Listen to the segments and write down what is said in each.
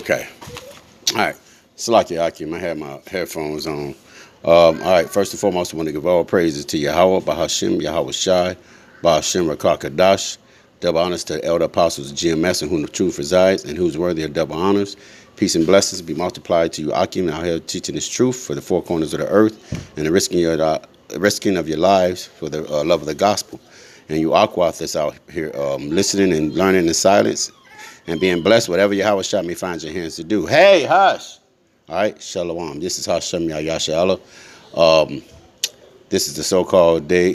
Okay. All right. Salakia Akim. I had my headphones on. All right. First and foremost, I want to give all praises to Yahweh, Bahashim, Yahweh Shai, Bahashim Rakakadash. Double honors to the elder apostles of GMS, in whom the truth resides, and who's worthy of double honors. Peace and blessings be multiplied to you, Akim, out here teaching this truth for the four corners of the earth, and the risking of your lives for the love of the gospel. And you Aquath that's out here listening and learning in silence and being blessed, whatever Yahweh Shah may find your hands to do. Hey, hush! All right, Shalom. This is Qam YASHARAHLA. This is the so-called day,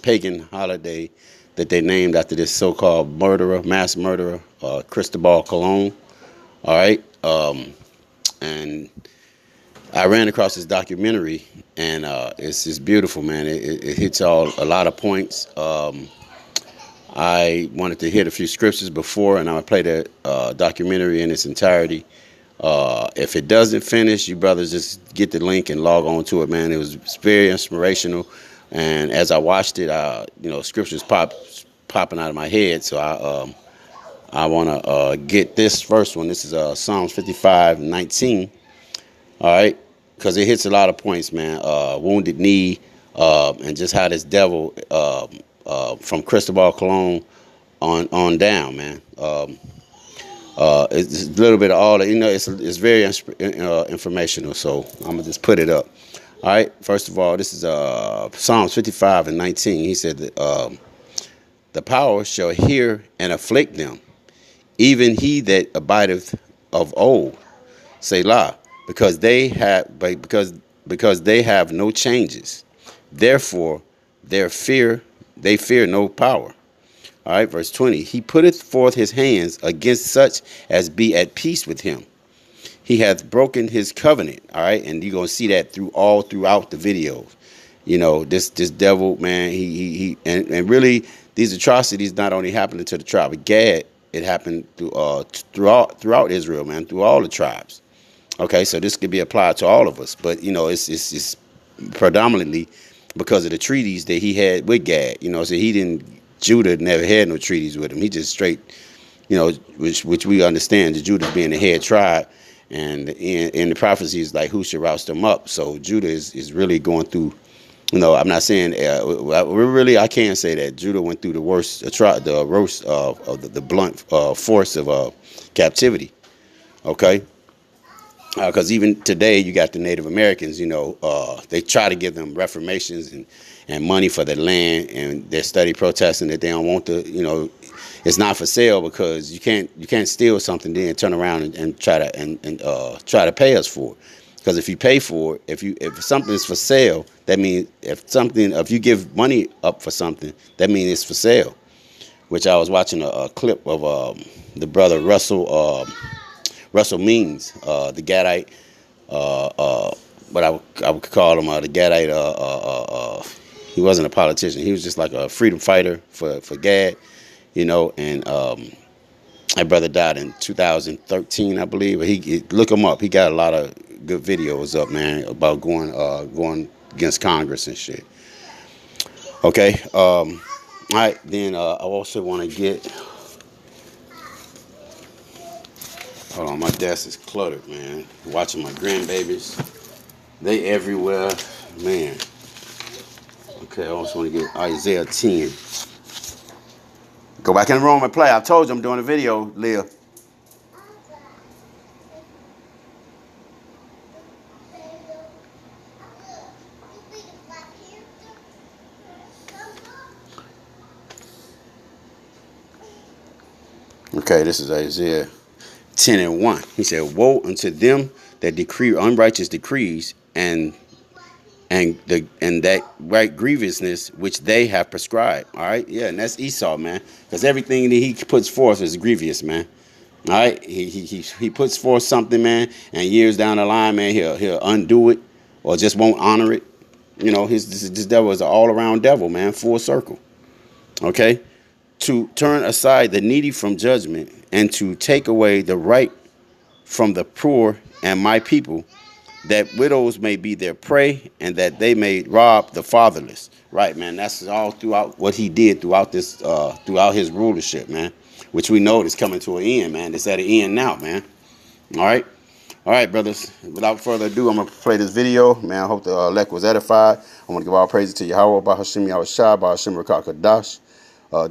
pagan holiday that they named after this so-called murderer, mass murderer, Cristobal Colon. All right, and I ran across this documentary, and it's beautiful, man. It hits a lot of points. I wanted to hit a few scriptures before, and I'll play the documentary in its entirety. If it doesn't finish, you brothers just get the link and log on to it, man. It was very inspirational, and as I watched it, scriptures popping out of my head. So I want to get this first one. This is Psalms 55:19. All right, because it hits a lot of points, man. Wounded knee, and just how this devil from Cristobal Colon on down, man. It's a little bit of all. It's very informational. So I'm gonna just put it up. All right. First of all, this is Psalms 55:19. He said that the power shall hear and afflict them, even he that abideth of old. Selah, because they have no changes. Therefore, they fear no power. All right, verse 20. He putteth forth his hands against such as be at peace with him. He hath broken his covenant. All right, and you're gonna see that throughout the videos. This devil, man. And really, these atrocities not only happening to the tribe of Gad, it happened throughout Israel, man, through all the tribes. Okay, so this could be applied to all of us, but it's predominantly because of the treaties that he had with Gad. So Judah never had no treaties with him. He just straight, which we understand, the Judah being the head tribe, and in the prophecies like who should roust them up. So Judah is really going through. I'm not saying I can't say that Judah went through the worst of the blunt force of captivity. Okay. Because even today, you got the Native Americans, they try to give them reformations and money for their land, and they're steady protesting that they don't want it's not for sale, because you can't steal something then turn around and try to pay us for it. Because if you pay for it, if something is for sale, that means if you give money up for something, that means it's for sale. Which I was watching a clip of the brother Russell Means, the Gadite, but I would call him the Gadite. He wasn't a politician. He was just like a freedom fighter for Gad, and that brother died in 2013, I believe. Look him up. He got a lot of good videos up, man, about going against Congress and shit. Okay. All right. Then I also want to get. Hold on, my desk is cluttered, man. Watching my grandbabies. They everywhere, man. Okay, I also want to get Isaiah 10. Go back in the room and play. I told you I'm doing a video, Leah. Okay, this is Isaiah 10:1. He said, "Woe unto them that decree unrighteous decrees, and that right grievousness which they have prescribed." All right, yeah, and that's Esau, man, because everything that he puts forth is grievous, man. All right, he puts forth something, man, and years down the line, man, he'll undo it or just won't honor it. This devil is an all-around devil, man, full circle. Okay, to turn aside the needy from judgment, and to take away the right from the poor and my people, that widows may be their prey, and that they may rob the fatherless. Right, man. That's all throughout what he did throughout his rulership, man. which we know is coming to an end, man. It's at an end now, man. All right. All right, brothers. Without further ado, I'm going to play this video. Man, I hope the elect was edified. I want to give all praises to Yahweh, Bahashim Yahushua, Bahashim Rakak Kadash.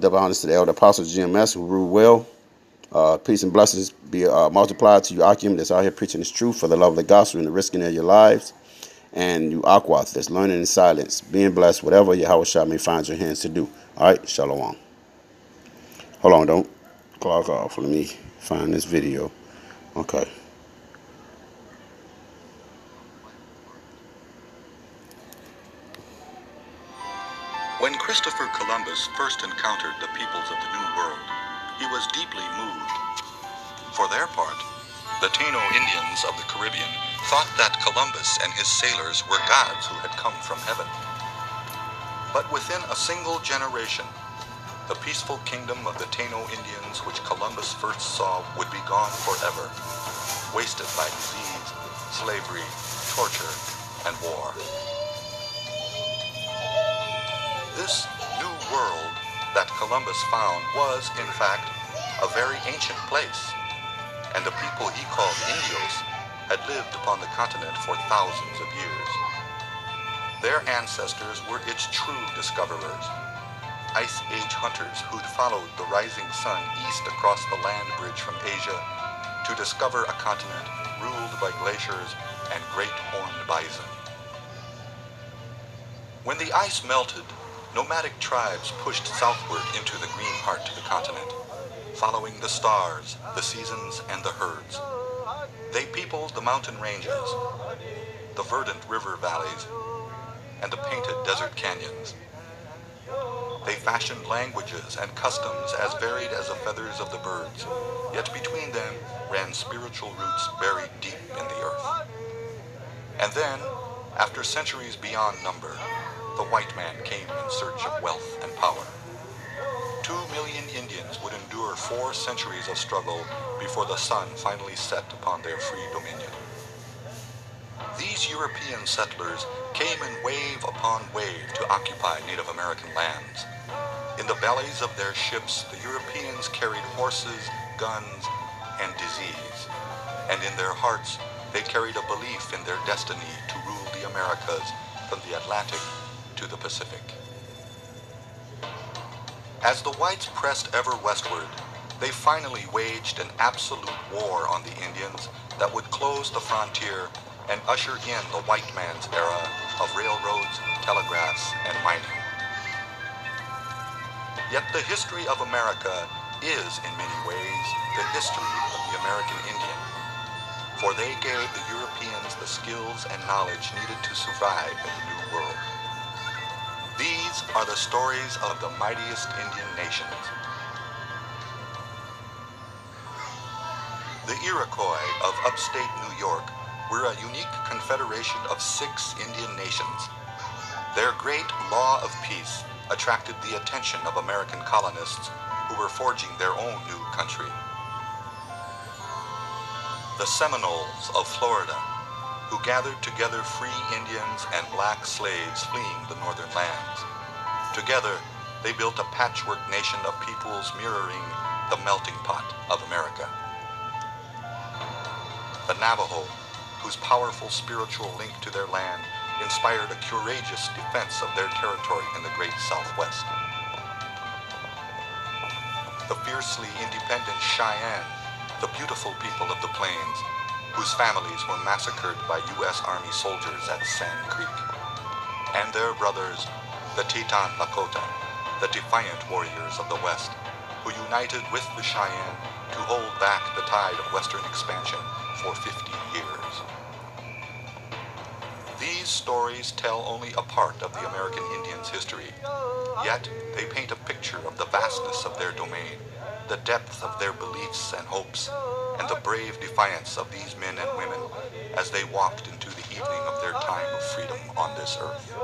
Double honors to the elder apostles, GMS, who rule well. Peace and blessings be multiplied to you, Akim, that's out here preaching this truth for the love of the gospel and the risking of your lives. And you, Aquath, that's learning in silence, being blessed, whatever Yahushua may find your hands to do. All right, Shalom. Hold on, don't clock off. Let me find this video. Okay. When Christopher Columbus first encountered the peoples of the New World, he was deeply moved. For their part, the Taino Indians of the Caribbean thought that Columbus and his sailors were gods who had come from heaven. But within a single generation, the peaceful kingdom of the Taino Indians which Columbus first saw would be gone forever, wasted by disease, slavery, torture, and war. This new world that Columbus found was, in fact, a very ancient place, and the people he called Indios had lived upon the continent for thousands of years. Their ancestors were its true discoverers, Ice Age hunters who'd followed the rising sun east across the land bridge from Asia to discover a continent ruled by glaciers and great horned bison. When the ice melted, nomadic tribes pushed southward into the green heart of the continent, following the stars, the seasons, and the herds. They peopled the mountain ranges, the verdant river valleys, and the painted desert canyons. They fashioned languages and customs as varied as the feathers of the birds, yet between them ran spiritual roots buried deep in the earth. And then, after centuries beyond number, the white man came in search of wealth and power. 2 million Indians would endure 4 centuries of struggle before the sun finally set upon their free dominion. These European settlers came in wave upon wave to occupy Native American lands. In the bellies of their ships, the Europeans carried horses, guns, and disease. And in their hearts, they carried a belief in their destiny to rule the Americas from the Atlantic to the Pacific. As the whites pressed ever westward, they finally waged an absolute war on the Indians that would close the frontier and usher in the white man's era of railroads, telegraphs, and mining. Yet the history of America is, in many ways, the history of the American Indian, for they gave the Europeans the skills and knowledge needed to survive in the New World. These are the stories of the mightiest Indian nations. The Iroquois of upstate New York were a unique confederation of 6 Indian nations. Their great law of peace attracted the attention of American colonists who were forging their own new country. The Seminoles of Florida, who gathered together free Indians and black slaves fleeing the northern lands. Together, they built a patchwork nation of peoples mirroring the melting pot of America. The Navajo, whose powerful spiritual link to their land inspired a courageous defense of their territory in the great Southwest. The fiercely independent Cheyenne, the beautiful people of the plains, whose families were massacred by U.S. Army soldiers at Sand Creek. And their brothers, the Teton Lakota, the defiant warriors of the West, who united with the Cheyenne to hold back the tide of Western expansion for 50 years. These stories tell only a part of the American Indians' history, yet they paint a picture of the vastness of their domain, the depth of their beliefs and hopes, and the brave defiance of these men and women as they walked into the evening of their time of freedom on this earth.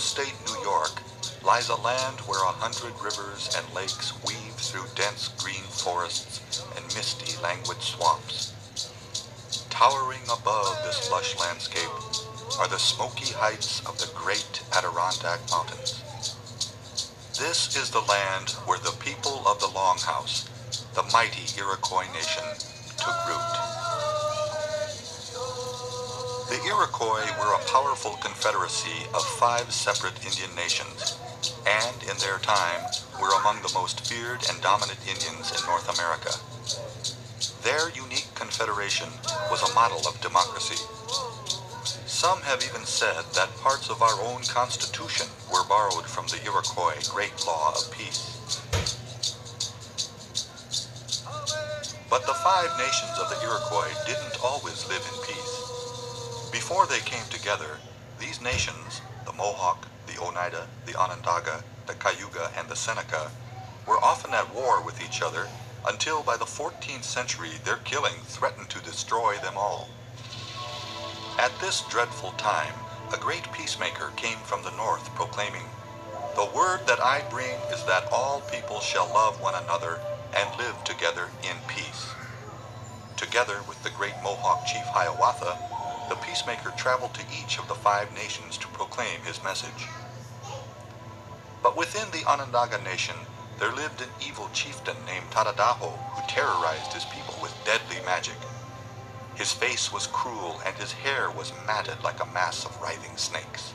upstate New York lies a land where 100 rivers and lakes weave through dense green forests and misty, languid swamps. Towering above this lush landscape are the smoky heights of the great Adirondack Mountains. This is the land where the people of the Longhouse, the mighty Iroquois nation, took root. The Iroquois were a powerful confederacy of 5 separate Indian nations, and in their time were among the most feared and dominant Indians in North America. Their unique confederation was a model of democracy. Some have even said that parts of our own Constitution were borrowed from the Iroquois Great Law of Peace. But the 5 nations of the Iroquois didn't always live in peace. Before they came together, these nations, the Mohawk, the Oneida, the Onondaga, the Cayuga, and the Seneca, were often at war with each other until by the 14th century their killing threatened to destroy them all. At this dreadful time, a great peacemaker came from the north proclaiming, "The word that I bring is that all people shall love one another and live together in peace." Together with the great Mohawk chief Hiawatha, the peacemaker traveled to each of the 5 nations to proclaim his message. But within the Onondaga nation, there lived an evil chieftain named Tadadaho who terrorized his people with deadly magic. His face was cruel and his hair was matted like a mass of writhing snakes.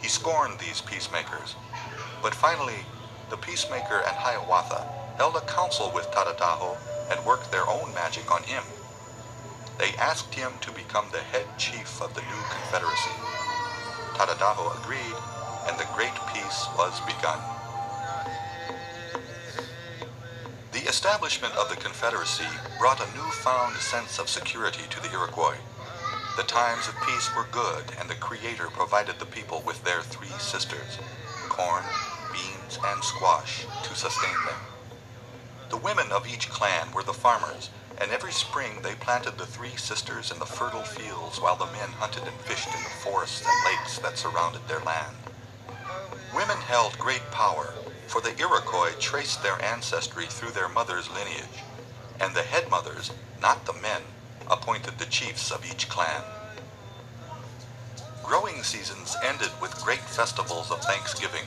He scorned these peacemakers, but finally the peacemaker and Hiawatha held a council with Tadadaho and worked their own magic on him. They asked him to become the head chief of the new confederacy. Tadadaho agreed, and the great peace was begun. The establishment of the confederacy brought a newfound sense of security to the Iroquois. The times of peace were good, and the Creator provided the people with their 3 sisters, corn, beans, and squash, to sustain them. The women of each clan were the farmers, and every spring they planted the 3 sisters in the fertile fields while the men hunted and fished in the forests and lakes that surrounded their land. Women held great power, for the Iroquois traced their ancestry through their mothers' lineage, and the head mothers, not the men, appointed the chiefs of each clan. Growing seasons ended with great festivals of Thanksgiving.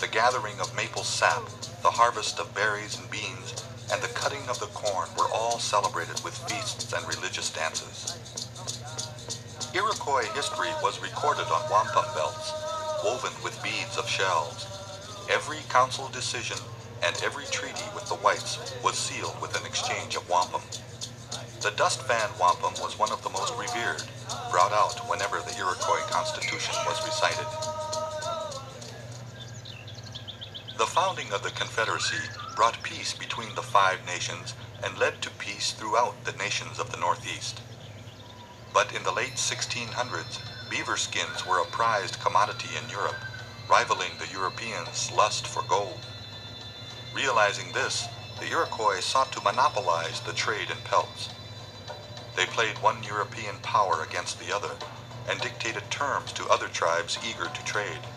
The gathering of maple sap, the harvest of berries and beans, and the cutting of the corn were all celebrated with feasts and religious dances. Iroquois history was recorded on wampum belts, woven with beads of shells. Every council decision and every treaty with the whites was sealed with an exchange of wampum. The dust fan wampum was one of the most revered, brought out whenever the Iroquois Constitution was recited. The founding of the Confederacy brought peace between the 5 nations and led to peace throughout the nations of the Northeast. But in the late 1600s, beaver skins were a prized commodity in Europe, rivaling the Europeans' lust for gold. Realizing this, the Iroquois sought to monopolize the trade in pelts. They played one European power against the other and dictated terms to other tribes eager to trade.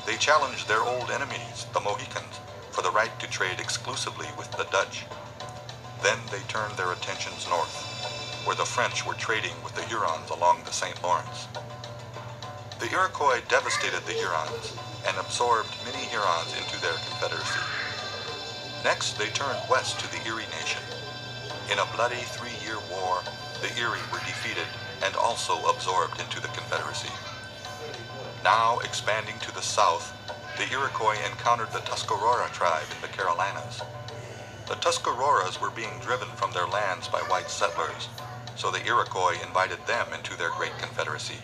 They challenged their old enemies, the Mohicans, for the right to trade exclusively with the Dutch. Then they turned their attentions north, where the French were trading with the Hurons along the St. Lawrence. The Iroquois devastated the Hurons and absorbed many Hurons into their confederacy. Next, they turned west to the Erie Nation. In a bloody 3-year war, the Erie were defeated and also absorbed into the confederacy. Now expanding to the south, the Iroquois encountered the Tuscarora tribe in the Carolinas. The Tuscaroras were being driven from their lands by white settlers, so the Iroquois invited them into their great confederacy.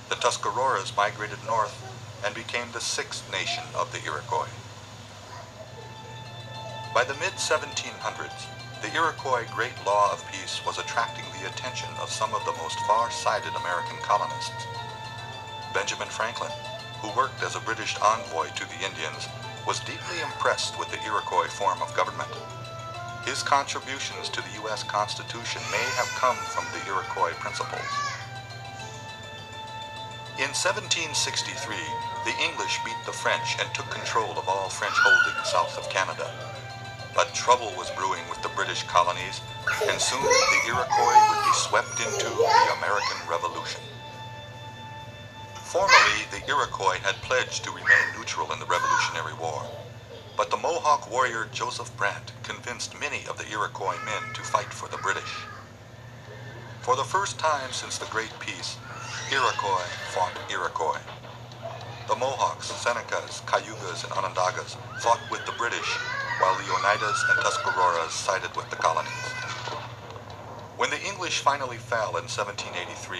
The Tuscaroras migrated north and became the 6th nation of the Iroquois. By the mid-1700s, the Iroquois Great Law of Peace was attracting the attention of some of the most far-sighted American colonists. Benjamin Franklin, who worked as a British envoy to the Indians, was deeply impressed with the Iroquois form of government. His contributions to the U.S. Constitution may have come from the Iroquois principles. In In 1763, the English beat the French and took control of all French holdings south of Canada. But trouble was brewing with the British colonies, and soon the Iroquois would be swept into the American Revolution. Formally, the Iroquois had pledged to remain neutral in the Revolutionary War, but the Mohawk warrior Joseph Brant convinced many of the Iroquois men to fight for the British. For the first time since the Great Peace, Iroquois fought Iroquois. The Mohawks, Senecas, Cayugas, and Onondagas fought with the British, while the Oneidas and Tuscaroras sided with the colonies. When the English finally fell in 1783,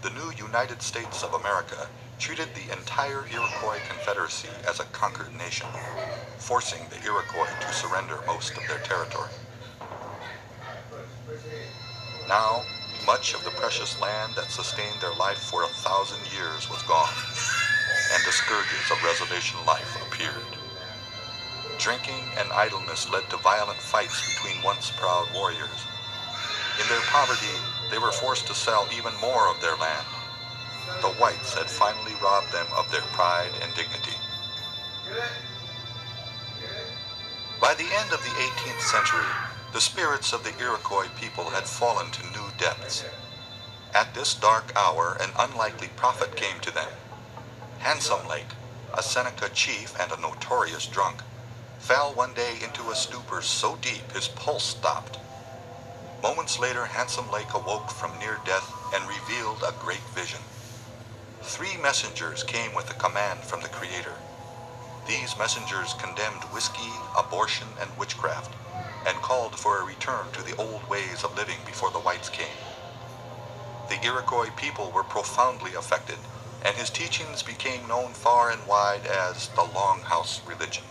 the new United States of America treated the entire Iroquois Confederacy as a conquered nation, forcing the Iroquois to surrender most of their territory. Now, much of the precious land that sustained their life for 1,000 years was gone, and the scourges of reservation life appeared. Drinking and idleness led to violent fights between once proud warriors. In their poverty, they were forced to sell even more of their land. The whites had finally robbed them of their pride and dignity. By the end of the 18th century, the spirits of the Iroquois people had fallen to new depths. At this dark hour, an unlikely prophet came to them. Handsome Lake, a Seneca chief and a notorious drunk, fell one day into a stupor so deep his pulse stopped. Moments later, Handsome Lake awoke from near death and revealed a great vision. 3 messengers came with a command from the Creator. These messengers condemned whiskey, abortion, and witchcraft, and called for a return to the old ways of living before the whites came. The Iroquois people were profoundly affected, and his teachings became known far and wide as the Longhouse religion.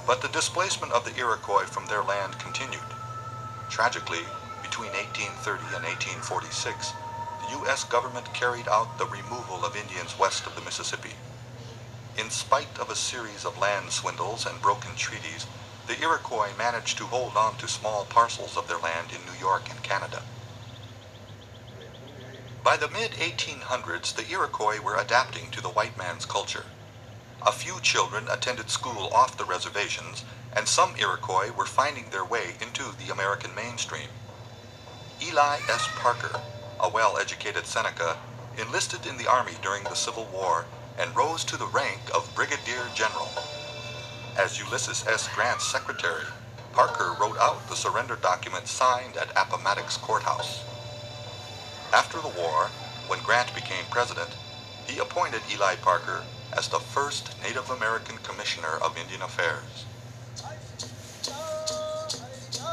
But the displacement of the Iroquois from their land continued. Tragically, between 1830 and 1846, the U.S. government carried out the removal of Indians west of the Mississippi. In spite of a series of land swindles and broken treaties, the Iroquois managed to hold on to small parcels of their land in New York and Canada. By the mid-1800s, the Iroquois were adapting to the white man's culture. A few children attended school off the reservations, and some Iroquois were finding their way into the American mainstream. Eli S. Parker, a well-educated Seneca, enlisted in the Army during the Civil War and rose to the rank of Brigadier General. As Ulysses S. Grant's secretary, Parker wrote out the surrender document signed at Appomattox Courthouse. After the war, when Grant became president, he appointed Eli Parker as the first Native American Commissioner of Indian Affairs.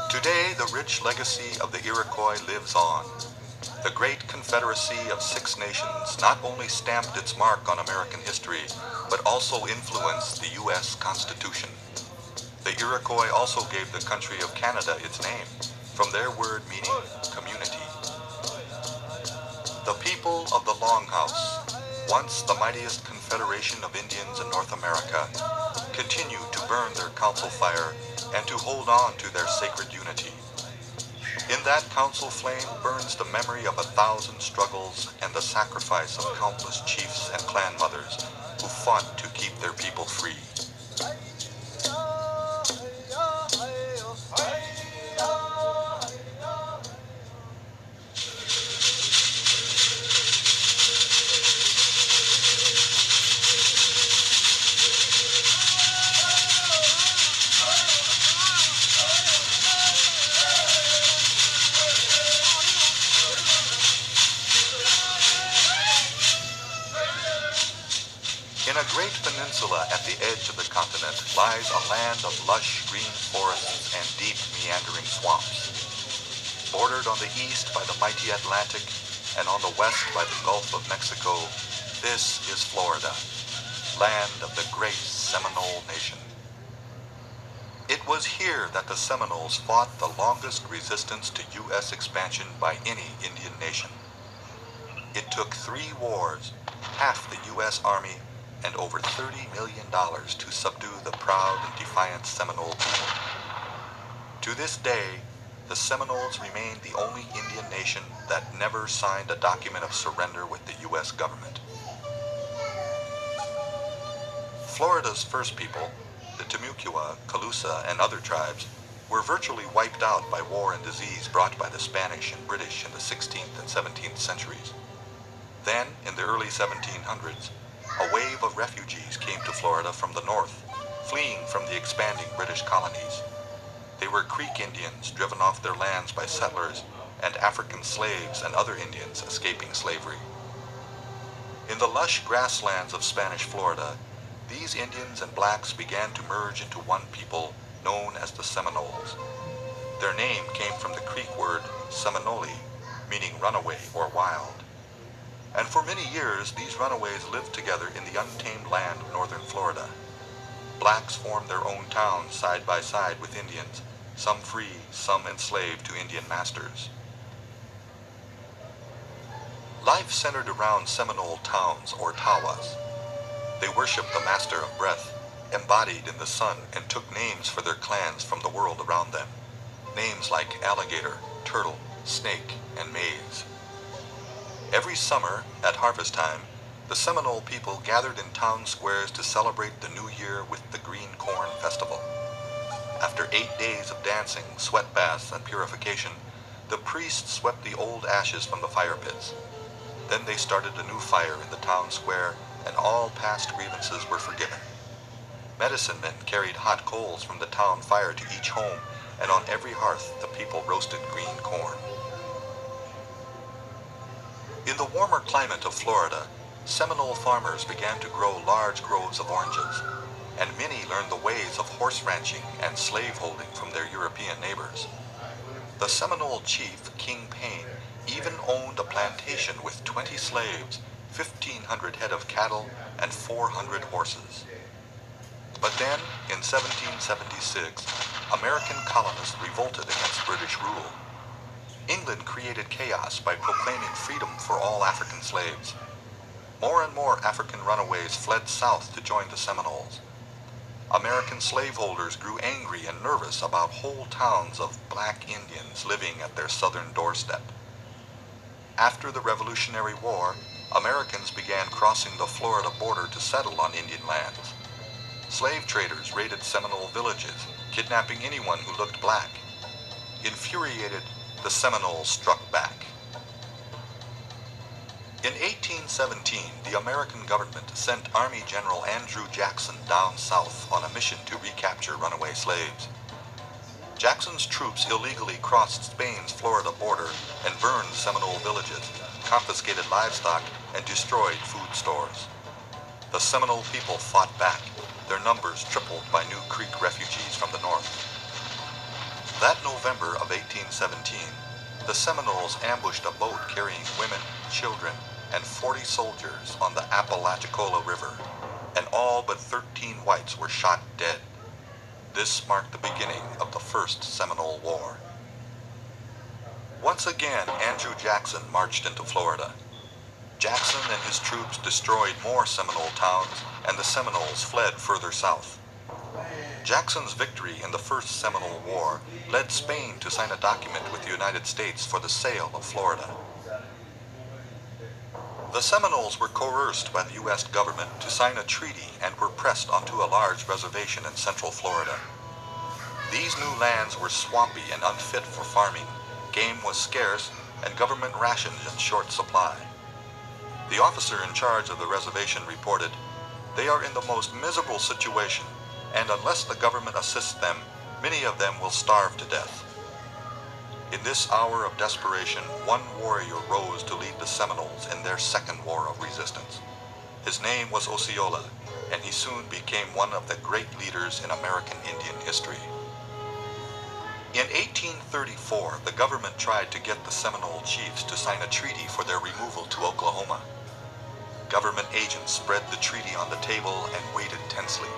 Today, the rich legacy of the Iroquois lives on. The great confederacy of 6 nations not only stamped its mark on American history, but also influenced the U.S. Constitution. The Iroquois also gave the country of Canada its name, from their word meaning community. The people of the Longhouse, once the mightiest confederation of Indians in North America, continue to burn their council fire and to hold on to their sacred unity. In that council flame burns the memory of 1,000 struggles and the sacrifice of countless chiefs and clan mothers who fought to keep their people free. In a great peninsula at the edge of the continent lies a land of lush green forests and deep meandering swamps. Bordered on the east by the mighty Atlantic and on the west by the Gulf of Mexico, this is Florida, land of the great Seminole Nation. It was here that the Seminoles fought the longest resistance to U.S. expansion by any Indian nation. It took 3 wars, half the U.S. Army, and over $30 million to subdue the proud and defiant Seminole people. To this day, the Seminoles remained the only Indian nation that never signed a document of surrender with the U.S. government. Florida's first people, the Timucua, Calusa, and other tribes, were virtually wiped out by war and disease brought by the Spanish and British in the 16th and 17th centuries. Then, in the early 1700s, a wave of refugees came to Florida from the north, fleeing from the expanding British colonies. They were Creek Indians driven off their lands by settlers, and African slaves and other Indians escaping slavery. In the lush grasslands of Spanish Florida, these Indians and blacks began to merge into one people known as the Seminoles. Their name came from the Creek word Seminole, meaning runaway or wild. And for many years, these runaways lived together in the untamed land of northern Florida. Blacks formed their own towns side by side with Indians, some free, some enslaved to Indian masters. Life centered around Seminole towns or tawas. They worshipped the master of breath, embodied in the sun, and took names for their clans from the world around them. Names like alligator, turtle, snake, and maize. Every summer, at harvest time, the Seminole people gathered in town squares to celebrate the new year with the Green Corn Festival. After 8 days of dancing, sweat baths, and purification, the priests swept the old ashes from the fire pits. Then they started a new fire in the town square, and all past grievances were forgiven. Medicine men carried hot coals from the town fire to each home, and on every hearth the people roasted green corn. In the warmer climate of Florida, Seminole farmers began to grow large groves of oranges, and many learned the ways of horse ranching and slaveholding from their European neighbors. The Seminole chief, King Payne, even owned a plantation with 20 slaves, 1,500 head of cattle, and 400 horses. But then, in 1776, American colonists revolted against British rule. England created chaos by proclaiming freedom for all African slaves. More and more African runaways fled south to join the Seminoles. American slaveholders grew angry and nervous about whole towns of black Indians living at their southern doorstep. After the Revolutionary War, Americans began crossing the Florida border to settle on Indian lands. Slave traders raided Seminole villages, kidnapping anyone who looked black. Infuriated, the Seminoles struck back. In 1817, the American government sent Army General Andrew Jackson down south on a mission to recapture runaway slaves. Jackson's troops illegally crossed Spain's Florida border and burned Seminole villages, confiscated livestock, and destroyed food stores. The Seminole people fought back, their numbers tripled by New Creek refugees from the north. That November of 1817, the Seminoles ambushed a boat carrying women, children, and 40 soldiers on the Apalachicola River, and all but 13 whites were shot dead. This marked the beginning of the First Seminole War. Once again, Andrew Jackson marched into Florida. Jackson and his troops destroyed more Seminole towns, and the Seminoles fled further south. Jackson's victory in the First Seminole War led Spain to sign a document with the United States for the sale of Florida. The Seminoles were coerced by the U.S. government to sign a treaty and were pressed onto a large reservation in central Florida. These new lands were swampy and unfit for farming, game was scarce, and government rations in short supply. The officer in charge of the reservation reported, "They are in the most miserable situation, and unless the government assists them, many of them will starve to death." In this hour of desperation, one warrior rose to lead the Seminoles in their second war of resistance. His name was Osceola, and he soon became one of the great leaders in American Indian history. In 1834, the government tried to get the Seminole chiefs to sign a treaty for their removal to Oklahoma. Government agents spread the treaty on the table and waited tensely.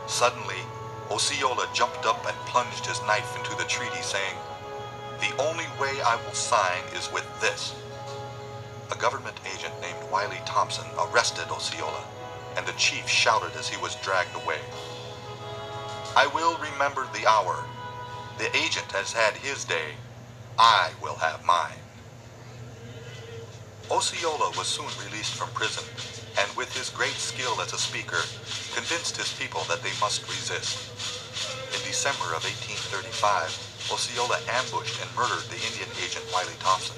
Suddenly, Osceola jumped up and plunged his knife into the treaty, saying, "The only way I will sign is with this." A government agent named Wiley Thompson arrested Osceola, and the chief shouted as he was dragged away, "I will remember the hour. The agent has had his day. I will have mine. Osceola was soon released from prison, and with his great skill as a speaker, convinced his people that they must resist. In December of 1835, Osceola ambushed and murdered the Indian agent Wiley Thompson.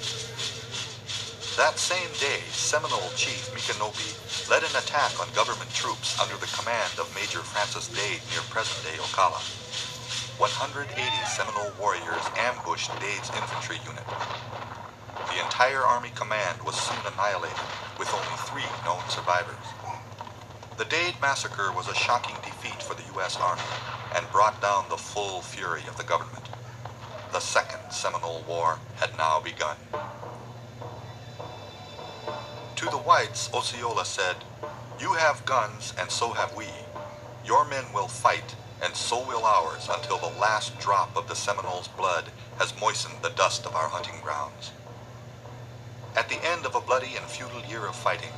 That same day, Seminole chief Micanopy led an attack on government troops under the command of Major Francis Dade near present-day Ocala. 180 Seminole warriors ambushed Dade's infantry unit. The entire Army command was soon annihilated, with only 3 known survivors. The Dade massacre was a shocking defeat for the U.S. Army and brought down the full fury of the government. The Second Seminole War had now begun. To the whites, Osceola said, "You have guns, and so have we. Your men will fight, and so will ours, until the last drop of the Seminoles' blood has moistened the dust of our hunting grounds." At the end of a bloody and futile year of fighting,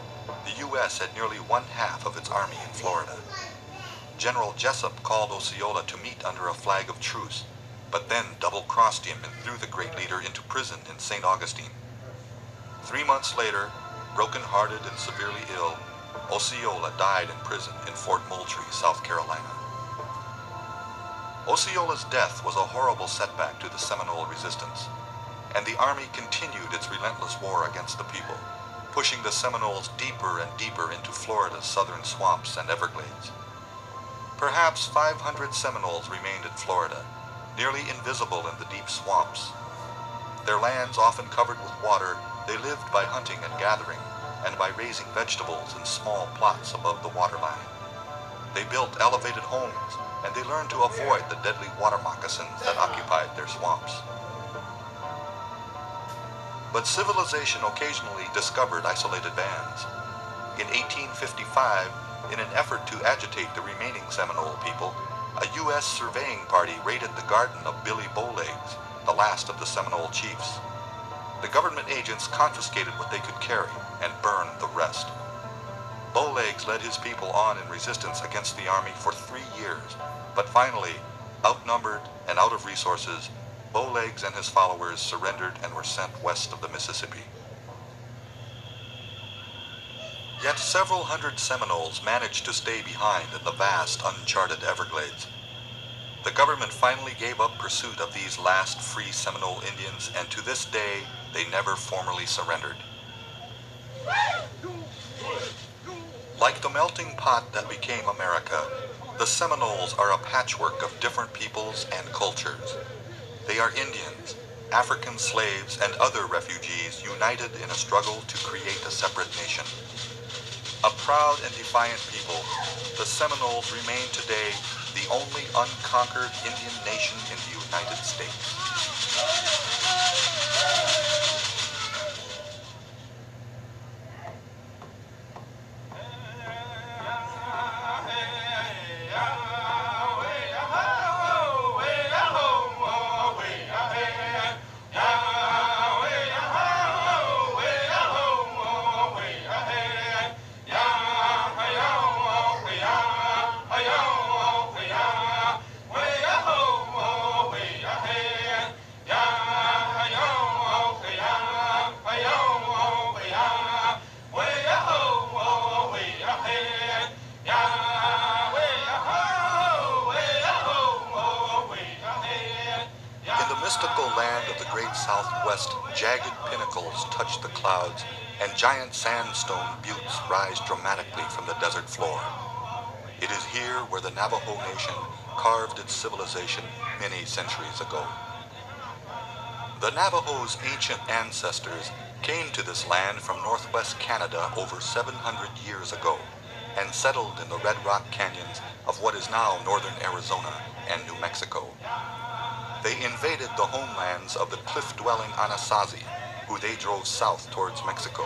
the U.S. had nearly 1/2 of its army in Florida. General Jessup called Osceola to meet under a flag of truce, but then double-crossed him and threw the great leader into prison in St. Augustine. 3 months later, broken-hearted and severely ill, Osceola died in prison in Fort Moultrie, South Carolina. Osceola's death was a horrible setback to the Seminole resistance, and the Army continued its relentless war against the people, pushing the Seminoles deeper and deeper into Florida's southern swamps and Everglades. Perhaps 500 Seminoles remained in Florida, nearly invisible in the deep swamps. Their lands often covered with water, they lived by hunting and gathering, and by raising vegetables in small plots above the waterline. They built elevated homes, and they learned to avoid the deadly water moccasins that occupied their swamps. But civilization occasionally discovered isolated bands. In 1855, in an effort to agitate the remaining Seminole people, a U.S. surveying party raided the garden of Billy Bowlegs, the last of the Seminole chiefs. The government agents confiscated what they could carry and burned the rest. Bowlegs led his people on in resistance against the army for 3 years, but finally, outnumbered and out of resources, Bowlegs and his followers surrendered and were sent west of the Mississippi. Yet several hundred Seminoles managed to stay behind in the vast, uncharted Everglades. The government finally gave up pursuit of these last free Seminole Indians, and to this day, they never formally surrendered. Like the melting pot that became America, the Seminoles are a patchwork of different peoples and cultures. They are Indians, African slaves, and other refugees united in a struggle to create a separate nation. A proud and defiant people, the Seminoles remain today the only unconquered Indian nation in the United States. Southwest, jagged pinnacles touch the clouds, and giant sandstone buttes rise dramatically from the desert floor. It is here where the Navajo Nation carved its civilization many centuries ago. The Navajo's ancient ancestors came to this land from northwest Canada over 700 years ago and settled in the red rock canyons of what is now northern Arizona and New Mexico. They invaded the homelands of the cliff-dwelling Anasazi, who they drove south towards Mexico.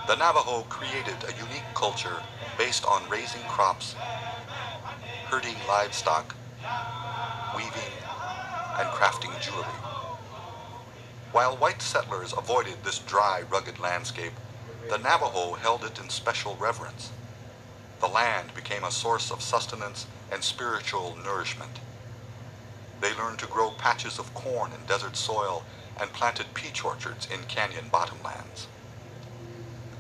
The Navajo created a unique culture based on raising crops, herding livestock, weaving, and crafting jewelry. While white settlers avoided this dry, rugged landscape, the Navajo held it in special reverence. The land became a source of sustenance and spiritual nourishment. They learned to grow patches of corn in desert soil and planted peach orchards in canyon bottomlands.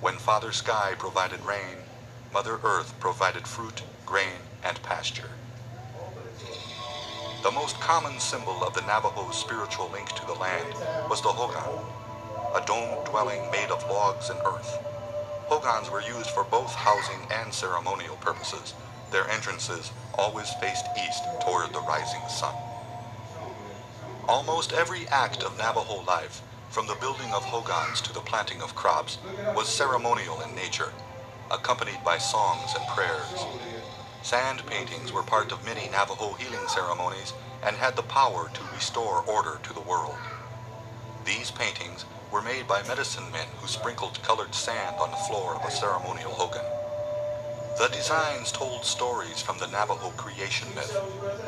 When Father Sky provided rain, Mother Earth provided fruit, grain, and pasture. The most common symbol of the Navajo's spiritual link to the land was the hogan, a domed dwelling made of logs and earth. Hogans were used for both housing and ceremonial purposes. Their entrances always faced east toward the rising sun. Almost every act of Navajo life, from the building of hogans to the planting of crops, was ceremonial in nature, accompanied by songs and prayers. Sand paintings were part of many Navajo healing ceremonies and had the power to restore order to the world. These paintings were made by medicine men who sprinkled colored sand on the floor of a ceremonial hogan. The designs told stories from the Navajo creation myth,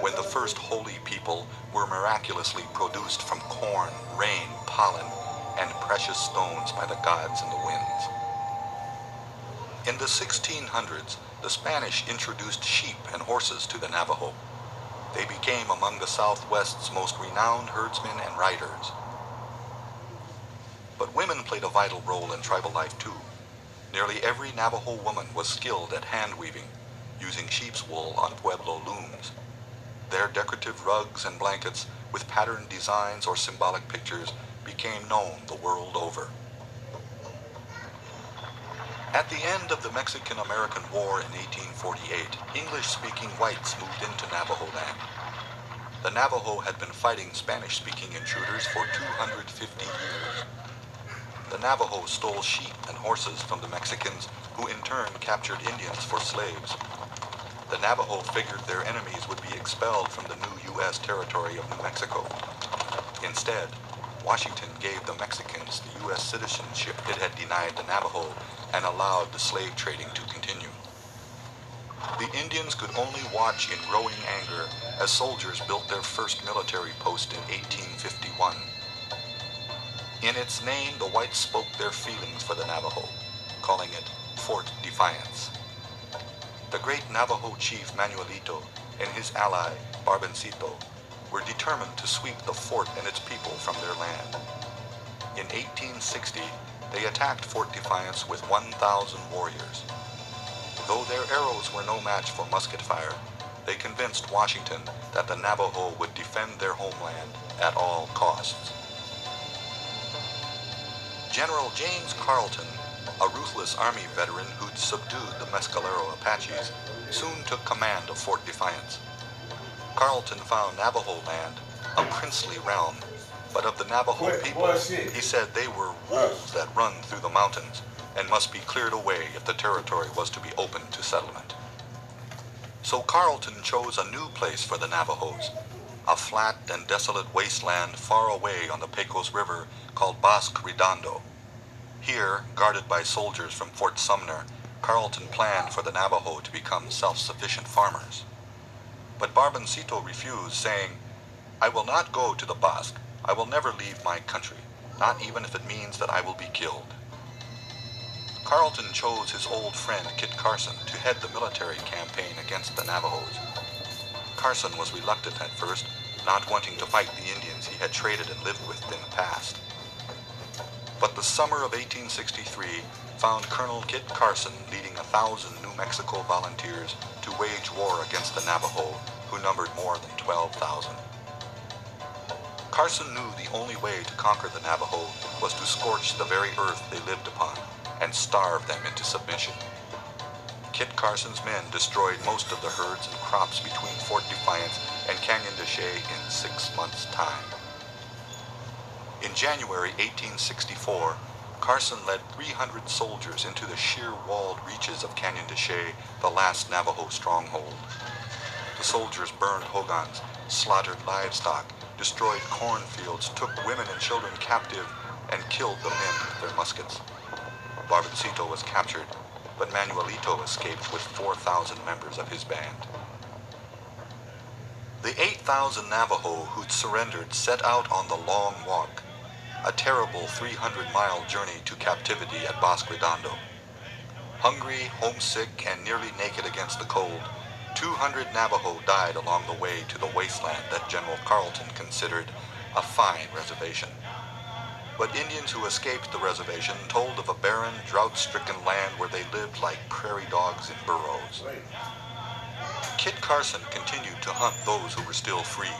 when the first holy people were miraculously produced from corn, rain, pollen, and precious stones by the gods and the winds. In the 1600s, the Spanish introduced sheep and horses to the Navajo. They became among the Southwest's most renowned herdsmen and riders. But women played a vital role in tribal life too. Nearly every Navajo woman was skilled at hand weaving, using sheep's wool on Pueblo looms. Their decorative rugs and blankets with patterned designs or symbolic pictures became known the world over. At the end of the Mexican-American War in 1848, English-speaking whites moved into Navajo land. The Navajo had been fighting Spanish-speaking intruders for 250 years. The Navajo stole sheep and horses from the Mexicans, who in turn captured Indians for slaves. The Navajo figured their enemies would be expelled from the new U.S. territory of New Mexico. Instead, Washington gave the Mexicans the U.S. citizenship it had denied the Navajo and allowed the slave trading to continue. The Indians could only watch in growing anger as soldiers built their first military post in 1851. In its name, the whites spoke their feelings for the Navajo, calling it Fort Defiance. The great Navajo chief Manuelito and his ally Barbencito were determined to sweep the fort and its people from their land. In 1860, they attacked Fort Defiance with 1,000 warriors. Though their arrows were no match for musket fire, they convinced Washington that the Navajo would defend their homeland at all costs. General James Carleton, a ruthless Army veteran who'd subdued the Mescalero Apaches, soon took command of Fort Defiance. Carleton found Navajo land a princely realm, but of the Navajo people, he said they were wolves that run through the mountains and must be cleared away if the territory was to be opened to settlement. So Carleton chose a new place for the Navajos, a flat and desolate wasteland far away on the Pecos River called Bosque Redondo. Here, guarded by soldiers from Fort Sumner, Carleton planned for the Navajo to become self-sufficient farmers. But Barbencito refused, saying, "I will not go to the Bosque. I will never leave my country, not even if it means that I will be killed." Carleton chose his old friend Kit Carson to head the military campaign against the Navajos. Carson was reluctant at first, not wanting to fight the Indians he had traded and lived with in the past. But the summer of 1863 found Colonel Kit Carson leading 1,000 New Mexico volunteers to wage war against the Navajo, who numbered more than 12,000. Carson knew the only way to conquer the Navajo was to scorch the very earth they lived upon and starve them into submission. Kit Carson's men destroyed most of the herds and crops between Fort Defiance and Canyon de Chelly in 6 months' time. In January 1864, Carson led 300 soldiers into the sheer-walled reaches of Canyon de Chelly, the last Navajo stronghold. The soldiers burned hogans, slaughtered livestock, destroyed cornfields, took women and children captive, and killed the men with their muskets. Barbencito was captured, but Manuelito escaped with 4,000 members of his band. The 8,000 Navajo who'd surrendered set out on the long walk, a terrible 300-mile journey to captivity at Bosque Redondo. Hungry, homesick, and nearly naked against the cold, 200 Navajo died along the way to the wasteland that General Carleton considered a fine reservation. But Indians who escaped the reservation told of a barren, drought-stricken land where they lived like prairie dogs in burrows. Kit Carson continued to hunt those who were still free.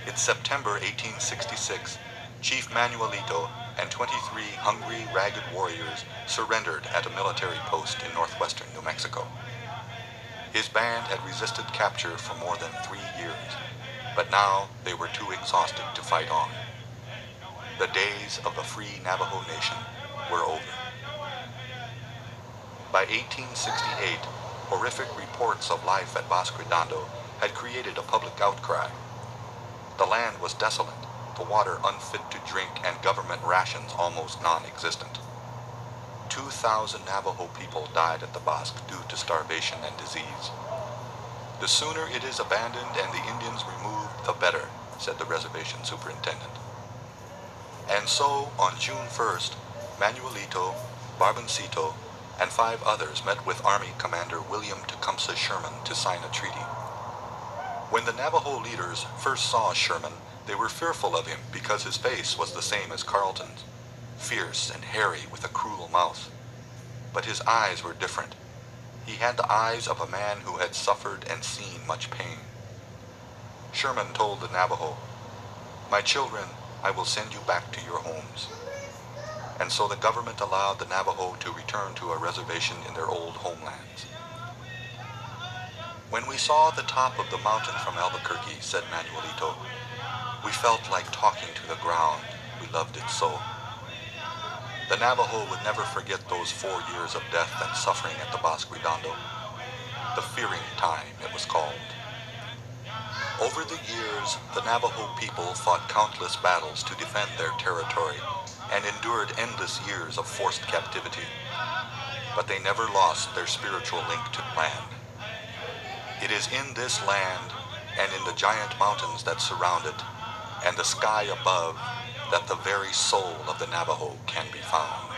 In September 1866, Chief Manuelito and 23 hungry, ragged warriors surrendered at a military post in northwestern New Mexico. His band had resisted capture for more than 3 years, but now they were too exhausted to fight on. The days of the free Navajo Nation were over. By 1868, horrific reports of life at Bosque Redondo had created a public outcry. The land was desolate, the water unfit to drink, and government rations almost non-existent. 2,000 Navajo people died at the Bosque due to starvation and disease. The sooner it is abandoned and the Indians removed, the better, said the reservation superintendent. And so, on June 1st, Manuelito, Barboncito, and 5 others met with Army Commander William Tecumseh Sherman to sign a treaty. When the Navajo leaders first saw Sherman, they were fearful of him because his face was the same as Carleton's, fierce and hairy with a cruel mouth. But his eyes were different. He had the eyes of a man who had suffered and seen much pain. Sherman told the Navajo, "My children, I will send you back to your homes." And so the government allowed the Navajo to return to a reservation in their old homelands. "When we saw the top of the mountain from Albuquerque," said Manuelito, "we felt like talking to the ground. We loved it so." The Navajo would never forget those 4 years of death and suffering at the Bosque Redondo. The fearing time, it was called. Over the years, the Navajo people fought countless battles to defend their territory and endured endless years of forced captivity. But they never lost their spiritual link to land. It is in this land and in the giant mountains that surround it and the sky above that the very soul of the Navajo can be found.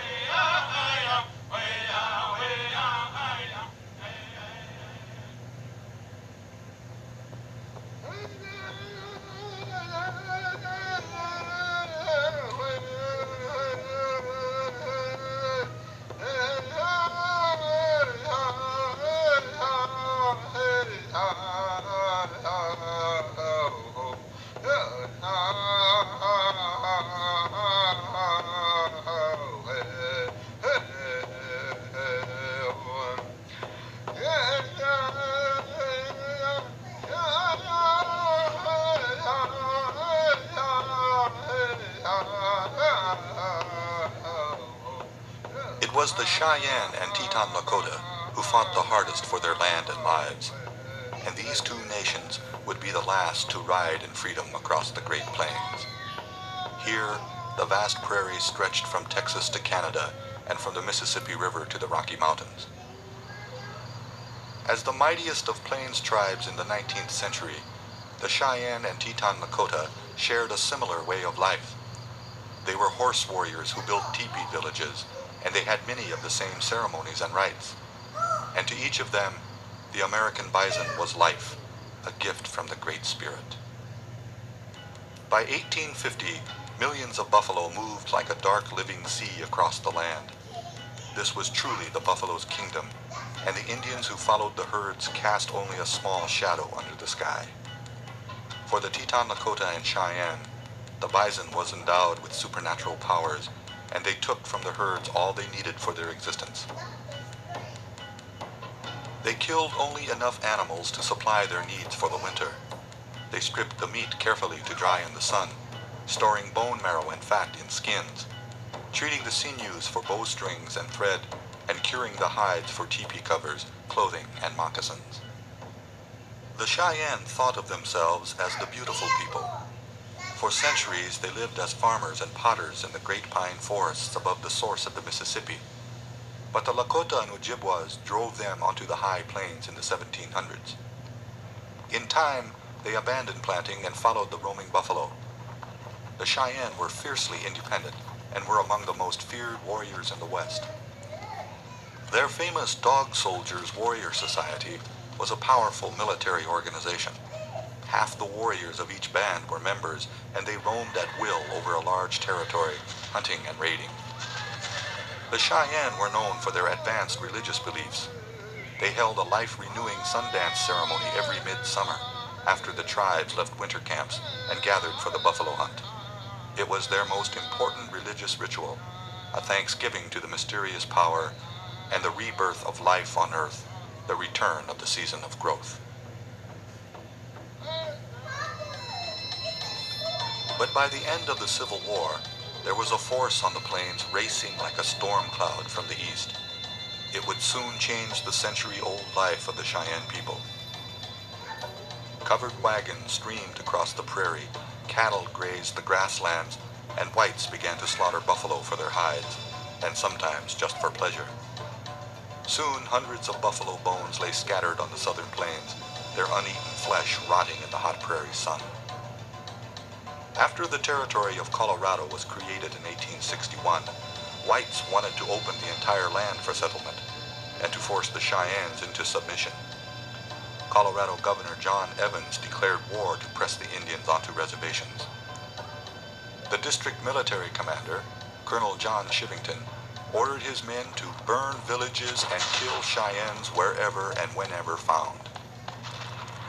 It was the Cheyenne and Teton Lakota who fought the hardest for their land and lives, and these 2 nations would be the last to ride in freedom across the Great Plains. Here, the vast prairies stretched from Texas to Canada and from the Mississippi River to the Rocky Mountains. As the mightiest of Plains tribes in the 19th century, the Cheyenne and Teton Lakota shared a similar way of life. They were horse warriors who built teepee villages, and they had many of the same ceremonies and rites. And to each of them, the American bison was life, a gift from the Great Spirit. By 1850, millions of buffalo moved like a dark living sea across the land. This was truly the buffalo's kingdom, and the Indians who followed the herds cast only a small shadow under the sky. For the Teton Lakota and Cheyenne, the bison was endowed with supernatural powers, and they took from the herds all they needed for their existence. They killed only enough animals to supply their needs for the winter. They stripped the meat carefully to dry in the sun, storing bone marrow and fat in skins, treating the sinews for bowstrings and thread, and curing the hides for teepee covers, clothing, and moccasins. The Cheyenne thought of themselves as the beautiful people. For centuries, they lived as farmers and potters in the great pine forests above the source of the Mississippi. But the Lakota and Ojibwas drove them onto the high plains in the 1700s. In time, they abandoned planting and followed the roaming buffalo. The Cheyenne were fiercely independent and were among the most feared warriors in the West. Their famous Dog Soldiers Warrior Society was a powerful military organization. Half the warriors of each band were members, and they roamed at will over a large territory, hunting and raiding. The Cheyenne were known for their advanced religious beliefs. They held a life-renewing Sundance ceremony every midsummer, after the tribes left winter camps and gathered for the buffalo hunt. It was their most important religious ritual, a thanksgiving to the mysterious power and the rebirth of life on earth, the return of the season of growth. But by the end of the Civil War, there was a force on the plains racing like a storm cloud from the east. It would soon change the century-old life of the Cheyenne people. Covered wagons streamed across the prairie, cattle grazed the grasslands, and whites began to slaughter buffalo for their hides, and sometimes just for pleasure. Soon hundreds of buffalo bones lay scattered on the southern plains, their uneaten flesh rotting in the hot prairie sun. After the territory of Colorado was created in 1861, whites wanted to open the entire land for settlement and to force the Cheyennes into submission. Colorado Governor John Evans declared war to press the Indians onto reservations. The district military commander, Colonel John Shivington, ordered his men to burn villages and kill Cheyennes wherever and whenever found.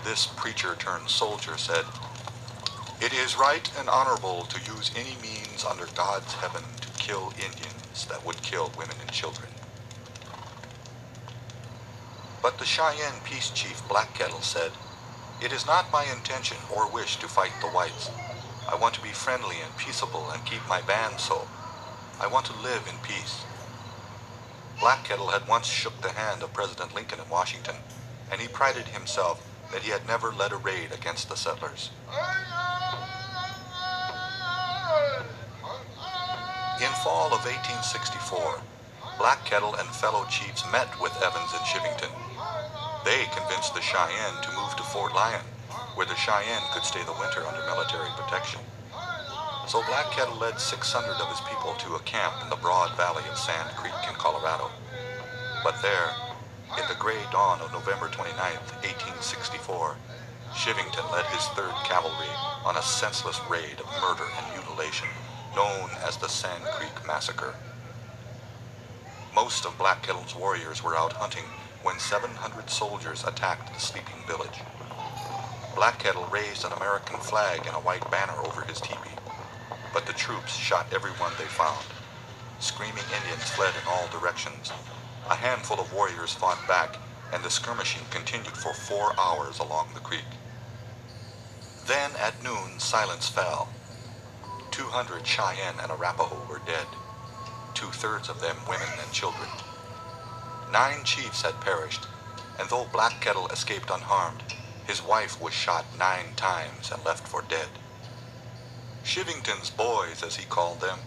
This preacher-turned-soldier said, "It is right and honorable to use any means under God's heaven to kill Indians that would kill women and children." But the Cheyenne peace chief Black Kettle said, "It is not my intention or wish to fight the whites. I want to be friendly and peaceable and keep my band so. I want to live in peace." Black Kettle had once shook the hand of President Lincoln in Washington, and he prided himself that he had never led a raid against the settlers. In fall of 1864, Black Kettle and fellow chiefs met with Evans and Shivington. They convinced the Cheyenne to move to Fort Lyon, where the Cheyenne could stay the winter under military protection. So Black Kettle led 600 of his people to a camp in the broad valley of Sand Creek in Colorado. But there, in the gray dawn of November 29, 1864, Shivington led his 3rd Cavalry on a senseless raid of murder and mutilation, known as the Sand Creek Massacre. Most of Black Kettle's warriors were out hunting when 700 soldiers attacked the sleeping village. Black Kettle raised an American flag and a white banner over his teepee, but the troops shot everyone they found. Screaming Indians fled in all directions. A handful of warriors fought back, and the skirmishing continued for 4 hours along the creek. Then at noon, silence fell. 200 Cheyenne and Arapaho were dead, 2/3 of them women and children. 9 chiefs had perished, and though Black Kettle escaped unharmed, his wife was shot 9 times and left for dead. Shivington's boys, as he called them,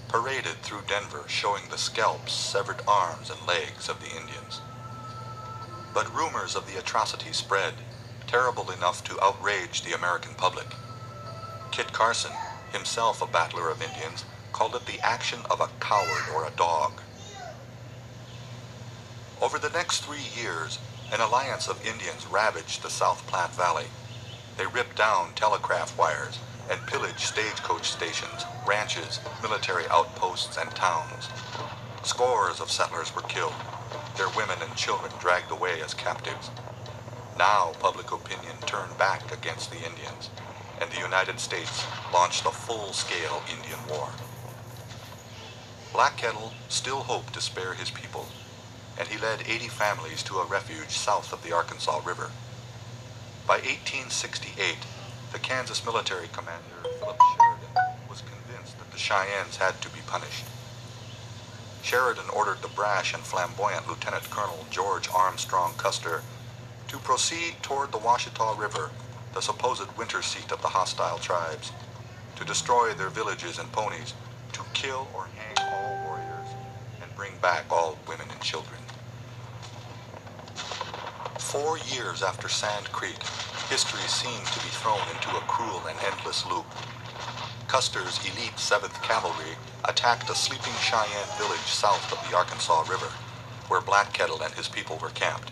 paraded through Denver, showing the scalps, severed arms, and legs of the Indians. But rumors of the atrocity spread, terrible enough to outrage the American public. Kit Carson, himself a battler of Indians, called it the action of a coward or a dog. Over the next 3 years, an alliance of Indians ravaged the South Platte Valley. They ripped down telegraph wires and pillaged stagecoach stations, ranches, military outposts, and towns. Scores of settlers were killed, their women and children dragged away as captives. Now public opinion turned back against the Indians, and the United States launched a full-scale Indian war. Black Kettle still hoped to spare his people, and he led 80 families to a refuge south of the Arkansas River. By 1868, the Kansas military commander, Philip Sheridan, was convinced that the Cheyennes had to be punished. Sheridan ordered the brash and flamboyant Lieutenant Colonel George Armstrong Custer to proceed toward the Washita River, the supposed winter seat of the hostile tribes, to destroy their villages and ponies, to kill or hang all warriors, and bring back all women and children. 4 years after Sand Creek, history seemed to be thrown into a cruel and endless loop. Custer's elite 7th Cavalry attacked a sleeping Cheyenne village south of the Arkansas River, where Black Kettle and his people were camped.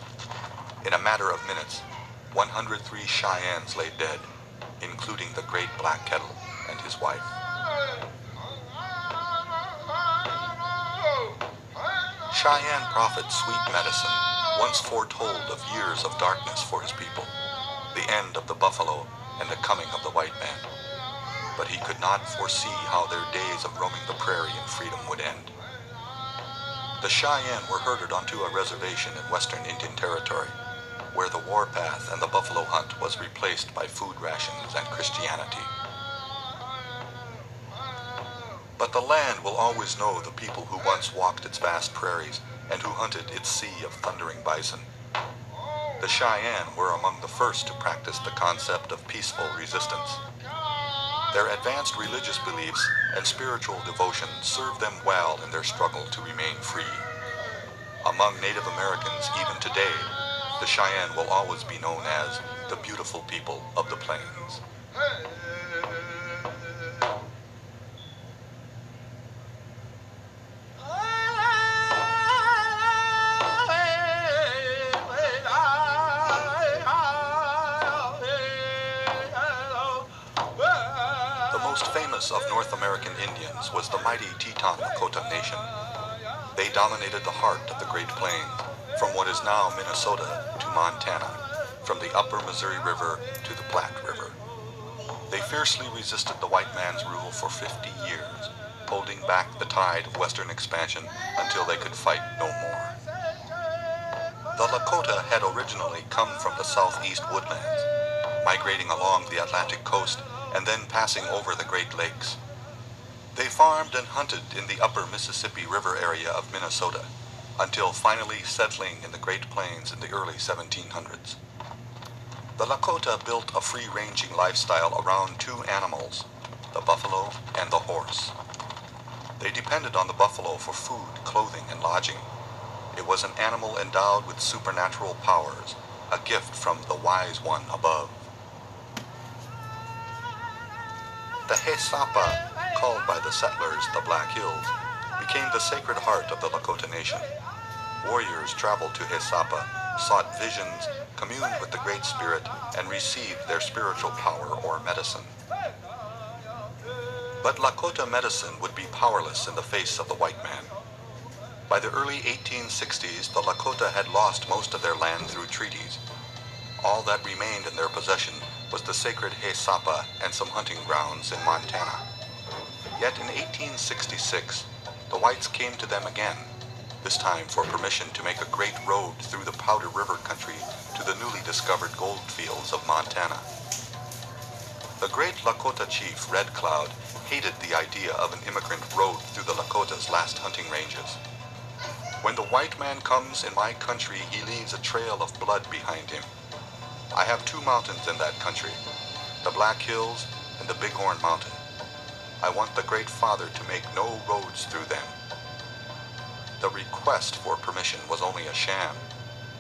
In a matter of minutes, 103 Cheyennes lay dead, including the great Black Kettle and his wife. Cheyenne prophet Sweet Medicine once foretold of years of darkness for his people, the end of the buffalo and the coming of the white man. But he could not foresee how their days of roaming the prairie in freedom would end. The Cheyenne were herded onto a reservation in western Indian Territory, where the warpath and the buffalo hunt was replaced by food rations and Christianity. But the land will always know the people who once walked its vast prairies and who hunted its sea of thundering bison. The Cheyenne were among the first to practice the concept of peaceful resistance. Their advanced religious beliefs and spiritual devotion served them well in their struggle to remain free. Among Native Americans even today, the Cheyenne will always be known as the beautiful people of the plains. The most famous of North American Indians was the mighty Teton Lakota Nation. They dominated the heart of the Great Plains, from what is now Minnesota to Montana, from the upper Missouri River to the Platte River. They fiercely resisted the white man's rule for 50 years, holding back the tide of western expansion until they could fight no more. The Lakota had originally come from the southeast woodlands, migrating along the Atlantic coast and then passing over the Great Lakes. They farmed and hunted in the upper Mississippi River area of Minnesota, until finally settling in the Great Plains in the early 1700s. The Lakota built a free-ranging lifestyle around two animals, the buffalo and the horse. They depended on the buffalo for food, clothing, and lodging. It was an animal endowed with supernatural powers, a gift from the Wise One above. The Hesapa, called by the settlers the Black Hills, became the sacred heart of the Lakota Nation. Warriors traveled to Hesapa, sought visions, communed with the Great Spirit, and received their spiritual power or medicine. But Lakota medicine would be powerless in the face of the white man. By the early 1860s, the Lakota had lost most of their land through treaties. All that remained in their possession was the sacred Hesapa and some hunting grounds in Montana. Yet in 1866, the whites came to them again, this time for permission to make a great road through the Powder River country to the newly discovered gold fields of Montana. The great Lakota chief, Red Cloud, hated the idea of an immigrant road through the Lakota's last hunting ranges. When the white man comes in my country, he leaves a trail of blood behind him. I have two mountains in that country, the Black Hills and the Bighorn Mountain. I want the Great Father to make no roads through them. The request for permission was only a sham.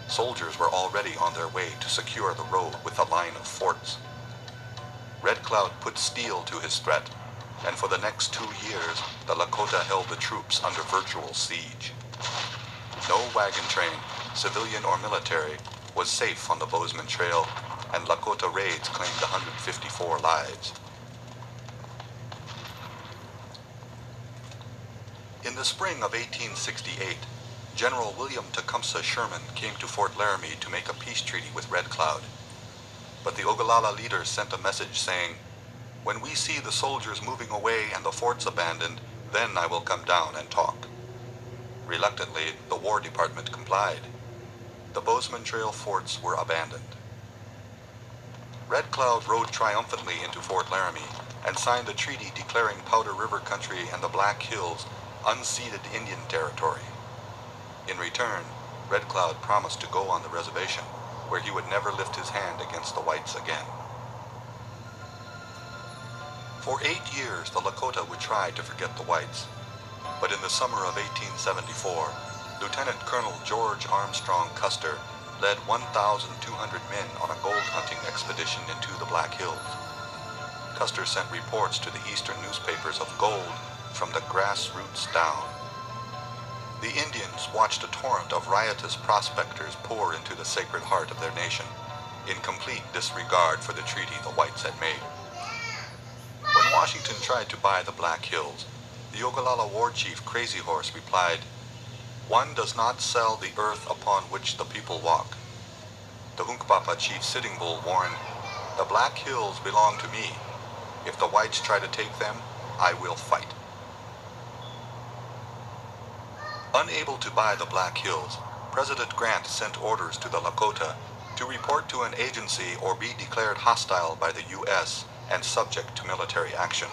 Soldiers were already on their way to secure the road with a line of forts. Red Cloud put steel to his threat, and for the next 2 years, the Lakota held the troops under virtual siege. No wagon train, civilian or military, was safe on the Bozeman Trail, and Lakota raids claimed 154 lives. In the spring of 1868, General William Tecumseh Sherman came to Fort Laramie to make a peace treaty with Red Cloud. But the Ogallala leaders sent a message saying, "When we see the soldiers moving away and the forts abandoned, then I will come down and talk." Reluctantly, the War Department complied. The Bozeman Trail forts were abandoned. Red Cloud rode triumphantly into Fort Laramie and signed a treaty declaring Powder River country and the Black Hills unceded Indian territory. In return, Red Cloud promised to go on the reservation, where he would never lift his hand against the whites again. For 8 years, the Lakota would try to forget the whites. But in the summer of 1874, Lieutenant Colonel George Armstrong Custer led 1,200 men on a gold hunting expedition into the Black Hills. Custer sent reports to the eastern newspapers of gold from the grassroots down. The Indians watched a torrent of riotous prospectors pour into the sacred heart of their nation, in complete disregard for the treaty the whites had made. When Washington tried to buy the Black Hills, the Ogallala war chief Crazy Horse replied, "One does not sell the earth upon which the people walk." The Hunkpapa chief Sitting Bull warned, "The Black Hills belong to me. If the whites try to take them, I will fight." Unable to buy the Black Hills, President Grant sent orders to the Lakota to report to an agency or be declared hostile by the U.S. and subject to military action.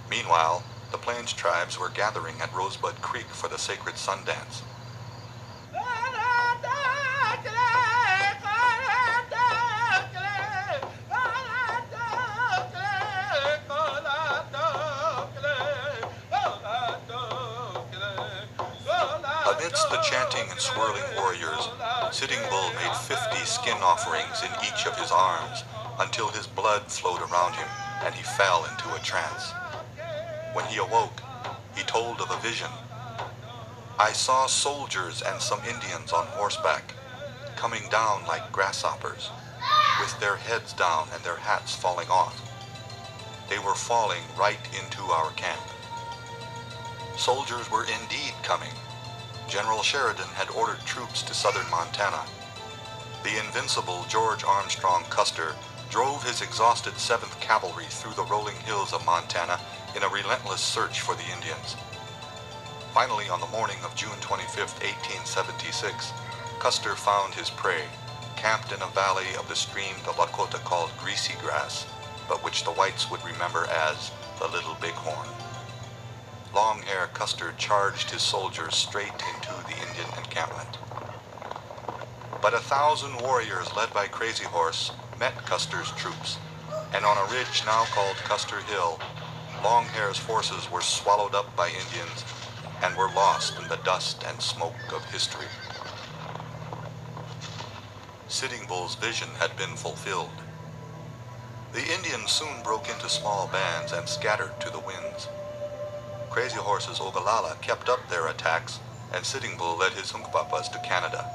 Meanwhile, the Plains tribes were gathering at Rosebud Creek for the sacred Sundance. Amidst the chanting and swirling warriors, Sitting Bull made 50 skin offerings in each of his arms until his blood flowed around him and he fell into a trance. When he awoke, he told of a vision. "I saw soldiers and some Indians on horseback, coming down like grasshoppers, with their heads down and their hats falling off. They were falling right into our camp." Soldiers were indeed coming. General Sheridan had ordered troops to southern Montana. The invincible George Armstrong Custer drove his exhausted 7th Cavalry through the rolling hills of Montana in a relentless search for the Indians. Finally, on the morning of June 25, 1876, Custer found his prey, camped in a valley of the stream the Lakota called Greasy Grass, but which the whites would remember as the Little Bighorn. Long-Hair Custer charged his soldiers straight into the Indian encampment. But 1,000 warriors led by Crazy Horse met Custer's troops, and on a ridge now called Custer Hill, Long-Hair's forces were swallowed up by Indians and were lost in the dust and smoke of history. Sitting Bull's vision had been fulfilled. The Indians soon broke into small bands and scattered to the winds. Crazy Horse's Ogallala kept up their attacks, and Sitting Bull led his Hunkpapas to Canada.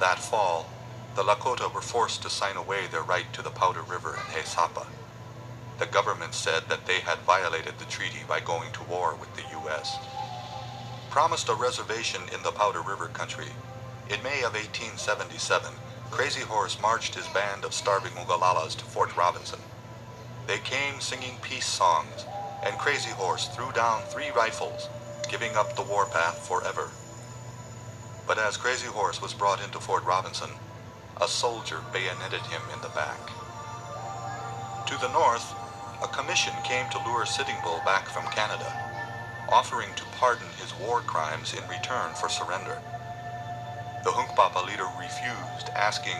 That fall, the Lakota were forced to sign away their right to the Powder River and Haisapa. The government said that they had violated the treaty by going to war with the U.S. Promised a reservation in the Powder River country, in May of 1877, Crazy Horse marched his band of starving Ogallalas to Fort Robinson. They came singing peace songs, and Crazy Horse threw down 3 rifles, giving up the warpath forever. But as Crazy Horse was brought into Fort Robinson, a soldier bayoneted him in the back. To the north, a commission came to lure Sitting Bull back from Canada, offering to pardon his war crimes in return for surrender. The Hunkpapa leader refused, asking,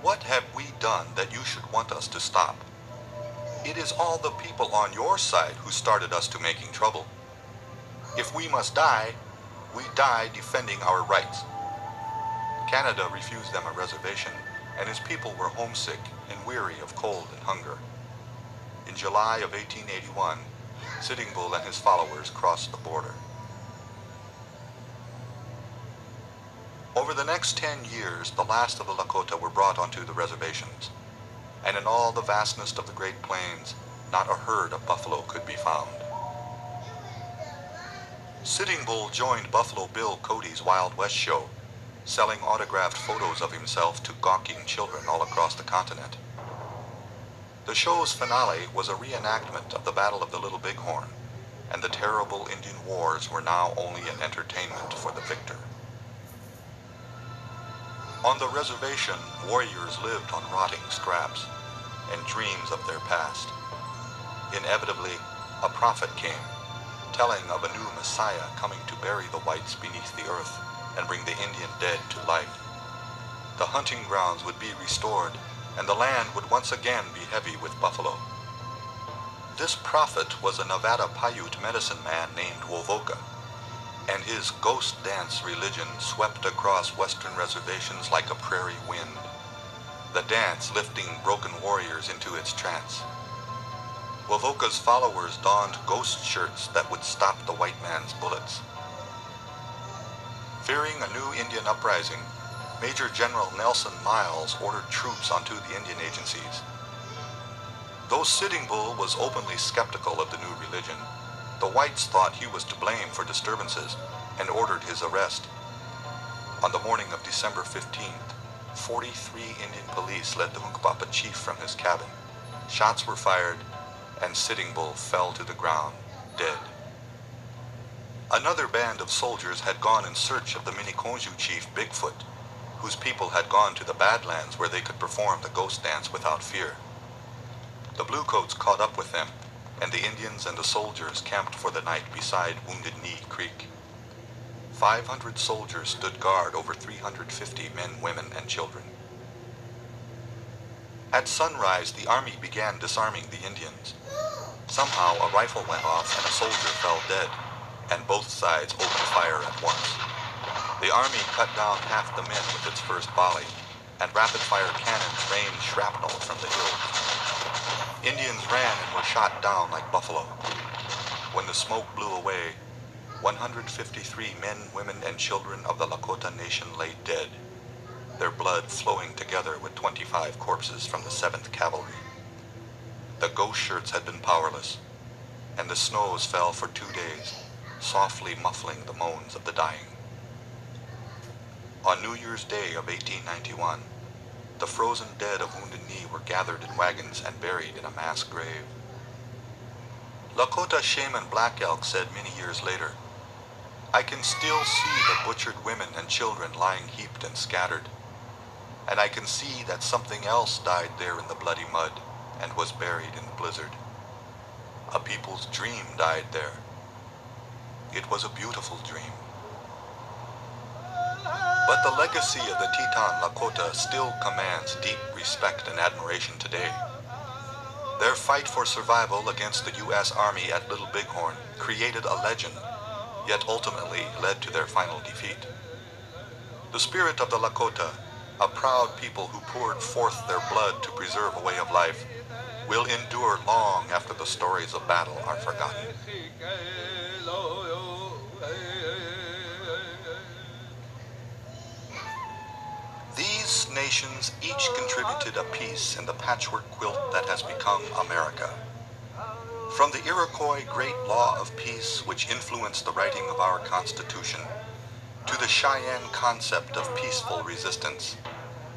"What have we done that you should want us to stop? It is all the people on your side who started us to making trouble. If we must die, we die defending our rights." Canada refused them a reservation, and his people were homesick and weary of cold and hunger. In July of 1881, Sitting Bull and his followers crossed the border. Over the next 10 years, the last of the Lakota were brought onto the reservations, and in all the vastness of the Great Plains, not a herd of buffalo could be found. Sitting Bull joined Buffalo Bill Cody's Wild West show, selling autographed photos of himself to gawking children all across the continent. The show's finale was a reenactment of the Battle of the Little Bighorn, and the terrible Indian wars were now only an entertainment for the victor. On the reservation, warriors lived on rotting scraps and dreams of their past. Inevitably, a prophet came, telling of a new Messiah coming to bury the whites beneath the earth and bring the Indian dead to life. The hunting grounds would be restored, and the land would once again be heavy with buffalo. This prophet was a Nevada Paiute medicine man named Wovoka, and his ghost dance religion swept across western reservations like a prairie wind, the dance lifting broken warriors into its trance. Wovoka's followers donned ghost shirts that would stop the white man's bullets. Fearing a new Indian uprising, Major General Nelson Miles ordered troops onto the Indian agencies. Though Sitting Bull was openly skeptical of the new religion, the whites thought he was to blame for disturbances and ordered his arrest. On the morning of December 15th, 43 Indian police led the Hunkpapa chief from his cabin. Shots were fired, and Sitting Bull fell to the ground, dead. Another band of soldiers had gone in search of the Miniconjou chief Bigfoot, whose people had gone to the Badlands where they could perform the ghost dance without fear. The Bluecoats caught up with them, and the Indians and the soldiers camped for the night beside Wounded Knee Creek. 500 soldiers stood guard over 350 men, women, and children. At sunrise, the army began disarming the Indians. Somehow, a rifle went off and a soldier fell dead, and both sides opened fire at once. The army cut down half the men with its first volley, and rapid-fire cannons rained shrapnel from the hills. Indians ran and were shot down like buffalo. When the smoke blew away, 153 men, women, and children of the Lakota Nation lay dead, their blood flowing together with 25 corpses from the 7th Cavalry. The ghost shirts had been powerless, and the snows fell for 2 days, softly muffling the moans of the dying. On New Year's Day of 1891, the frozen dead of Wounded Knee were gathered in wagons and buried in a mass grave. Lakota shaman Black Elk said many years later, "I can still see the butchered women and children lying heaped and scattered, and I can see that something else died there in the bloody mud and was buried in the blizzard. A people's dream died there. It was a beautiful dream." But the legacy of the Teton Lakota still commands deep respect and admiration today. Their fight for survival against the U.S. Army at Little Bighorn created a legend, yet ultimately led to their final defeat. The spirit of the Lakota, a proud people who poured forth their blood to preserve a way of life, will endure long after the stories of battle are forgotten. These nations each contributed a piece in the patchwork quilt that has become America. From the Iroquois Great Law of Peace, which influenced the writing of our Constitution, to the Cheyenne concept of peaceful resistance,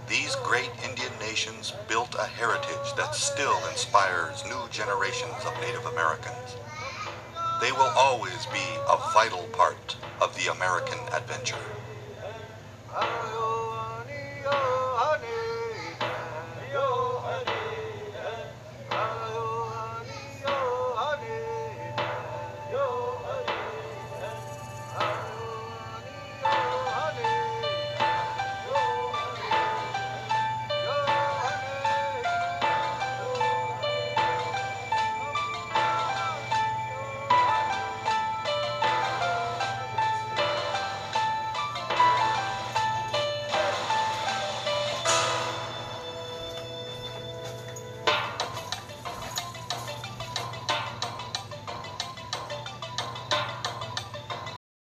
these great Indian nations built a heritage that still inspires new generations of Native Americans. They will always be a vital part of the American adventure.